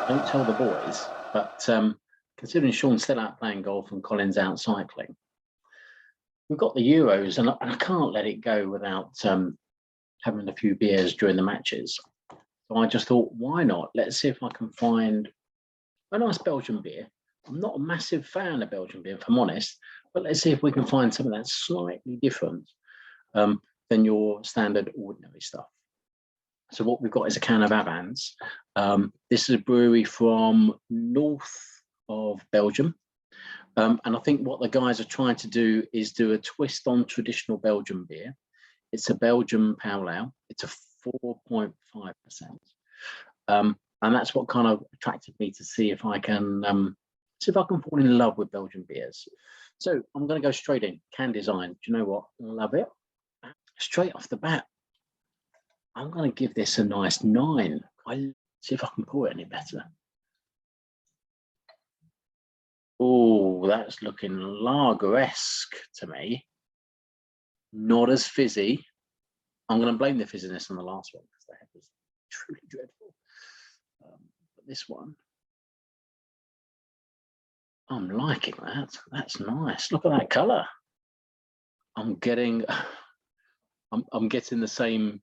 Don't tell the boys, but considering Sean's still out playing golf and Colin's out cycling, we've got the Euros, and I can't let it go without having a few beers during the matches. So I just thought, why not? Let's see if I can find a nice Belgian beer. I'm not a massive fan of Belgian beer, if I'm honest, but let's see if we can find something that's slightly different than your standard ordinary stuff. So what we've got is a can of Avaans. This is a brewery from north of Belgium. And I think what the guys are trying to do is do a twist on traditional Belgian beer. It's a Belgian Pale Ale. It's a 4.5%. And that's what kind of attracted me to see if I can fall in love with Belgian beers. So I'm going to go straight in. Can design. Do you know what? Love it. Straight off the bat, I'm going to give this a nice 9. I'll see if I can pour it any better. Oh, that's looking lager-esque to me. Not as fizzy. I'm going to blame the fizziness on the last one because that was truly dreadful. But this one, I'm liking that. That's nice. Look at that colour. I'm getting the same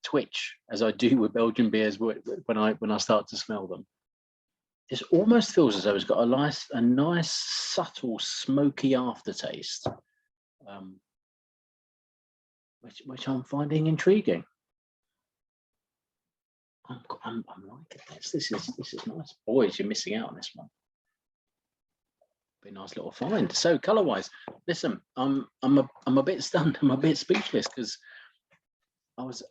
twitch as I do with Belgian beers when I start to smell them. This almost feels as though it's got a nice subtle smoky aftertaste, which I'm finding intriguing. I'm liking this. This is nice. Boys, you're missing out on this one. Be a nice little find. So colour-wise, listen, I'm a bit stunned. I'm a bit speechless because I was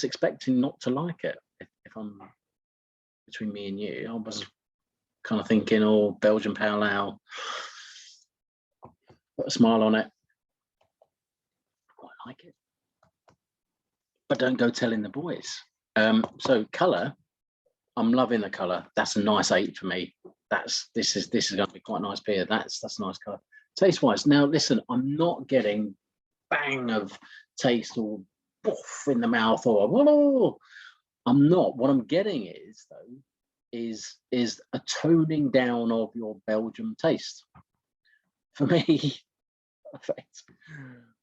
expecting not to like it. If I'm between me and you, I was kind of thinking, oh, Belgian Pale Ale, put a smile on it. I quite like it, but don't go telling the boys. So colour, I'm loving the colour. That's a nice 8 for me. This is going to be quite a nice beer. That's a nice colour. Taste wise, now listen, I'm not getting bang of taste or boof in the mouth or whoa. I'm not. What I'm getting is a toning down of your Belgian taste. For me, perfect.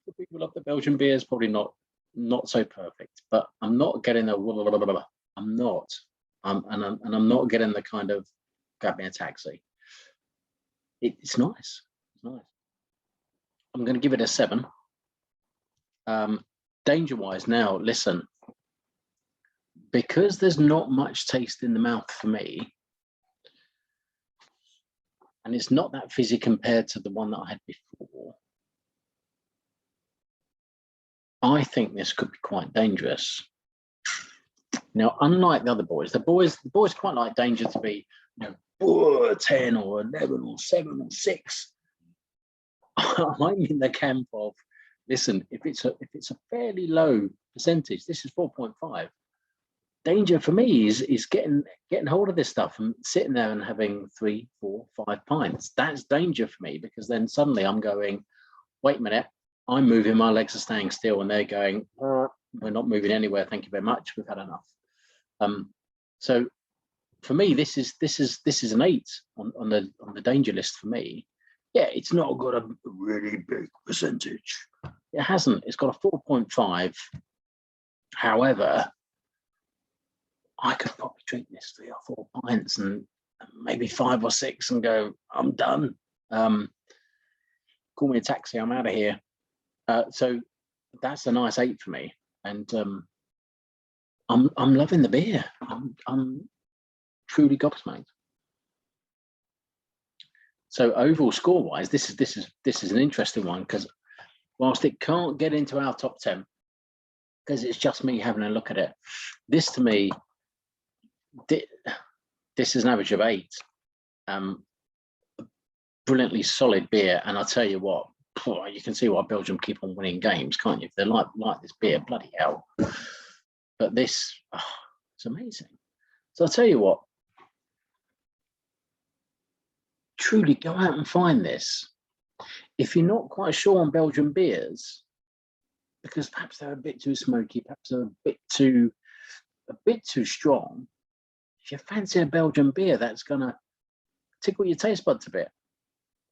For people who love the Belgian beers, probably not so perfect. But I'm not getting a I'm not. And I'm not getting the kind of grab me a taxi. It's nice. It's nice. I'm going to give it a 7. Danger wise, now listen, because there's not much taste in the mouth for me, and it's not that fizzy compared to the one that I had before, I think this could be quite dangerous. Now, unlike the other boys, the boys quite like danger to be, 10 or 11 or 7 or 6. I'm in the camp of, listen, if it's a fairly low percentage, this is 4.5. Danger for me is getting hold of this stuff and sitting there and having 3, 4, 5 pints. That's danger for me, because then suddenly I'm going, wait a minute, I'm moving, my legs are staying still, and they're going, we're not moving anywhere. Thank you very much. We've had enough. So for me, this is an 8 on the danger list for me. Yeah, it's not got a really big percentage. It hasn't. It's got a 4.5. However, I could probably drink this 3 or 4 pints and maybe 5 or 6 and go, I'm done. Call me a taxi. I'm out of here. So that's a nice 8 for me, and I'm loving the beer. I'm truly gobsmacked. So overall score wise, this is an interesting one, because whilst it can't get into our top 10 because it's just me having a look at it, this to me, this is an average of 8. Brilliantly solid beer, and I'll tell you what, you can see why Belgium keep on winning games, can't you? If they like this beer, bloody hell. But this, it's amazing. So I'll tell you what, truly go out and find this. If you're not quite sure on Belgian beers, because perhaps they're a bit too smoky, perhaps they're a bit too strong, if you fancy a Belgian beer that's going to tickle your taste buds a bit,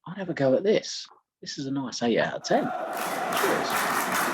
I'd have a go at this. This is a nice 8 out of 10. Cheers.